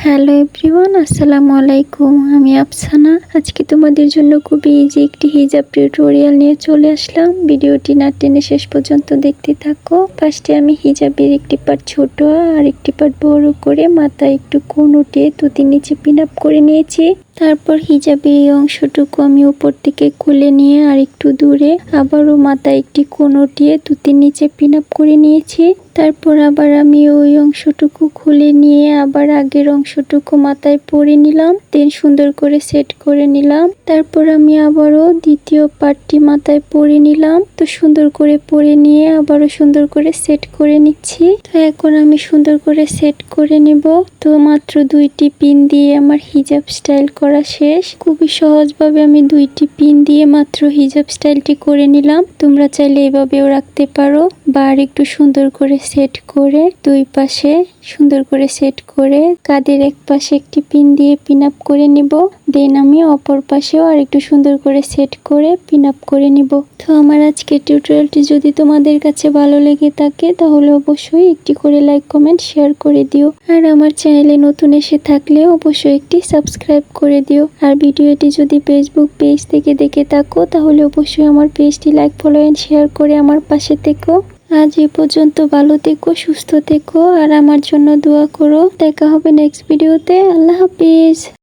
Hello everyone, আসসালামু আলাইকুম। আমি আফসানা। আজকে তোমাদের জন্য খুবই ইজি একটি হিজাব টিউটোরিয়াল নিয়ে চলে আসলাম। ভিডিওটি না টেনে শেষ পর্যন্ত দেখতে থাকো। ফার্স্টে আমি হিজাবের একটি পার্ট ছোট আর একটি পার্ট বড় করে মাথায় একটু কোণ উঠিয়ে তুতির নিচে পিন আপ করে নিয়েছি। তারপর হিজাবের এই অংশটুকু আমি উপর থেকে খুলে নিয়ে আর একটু দূরে আবারও মাথায় একটি কোণ উঠিয়ে তুতির নিচে পিন আপ করে নিয়েছি। তারপর আবার আমি ওই অংশটুকু খুলে নিয়ে আবার আগের অংশটুকু মাথায় পরে নিলাম, দেন সুন্দর করে সেট করে নিলাম। তারপর আমি আবারও দ্বিতীয় পার্টটি মাথায় পরে নিলাম। তো সুন্দর করে পরে নিয়ে আবারও সুন্দর করে সেট করে নিচ্ছি। তো এখন আমি সুন্দর করে সেট করে নিব। তো মাত্র 2টি পিন দিয়ে আমার হিজাব স্টাইল করা শেষ। খুবই সহজভাবে আমি 2টি পিন দিয়ে মাত্র হিজাব স্টাইলটি করে নিলাম। তোমরা চাইলে এভাবেও রাখতে পারো বা আর একটু সুন্দর করে সেট করে দুই পাশে সুন্দর করে সেট করে কাঁধের এক পাশে একটি পিন দিয়ে পিন আপ করে নিব। দেন আমি অপর পাশেও আর একটু সুন্দর করে সেট করে পিন আপ করে নিব। তো আমার আজকের টিউটোরিয়ালটি যদি তোমাদের কাছে ভালো লেগে থাকে তাহলে অবশ্যই একটি করে লাইক কমেন্ট শেয়ার করে দিও। আর আমার চ্যানেলে নতুন এসে থাকলে অবশ্যই একটি সাবস্ক্রাইব করে দিও। আর ভিডিওটি যদি ফেসবুক পেজ থেকে দেখে থাকো তাহলে অবশ্যই আমার পেজটি লাইক ফলো এন্ড শেয়ার করে আমার পাশে থেকো। আজ এই পর্যন্ত, ভালো থেকো, সুস্থ থেকো আর আমার জন্য দোয়া করো। দেখা হবে নেক্সট ভিডিওতে। আল্লাহ হাফিজ।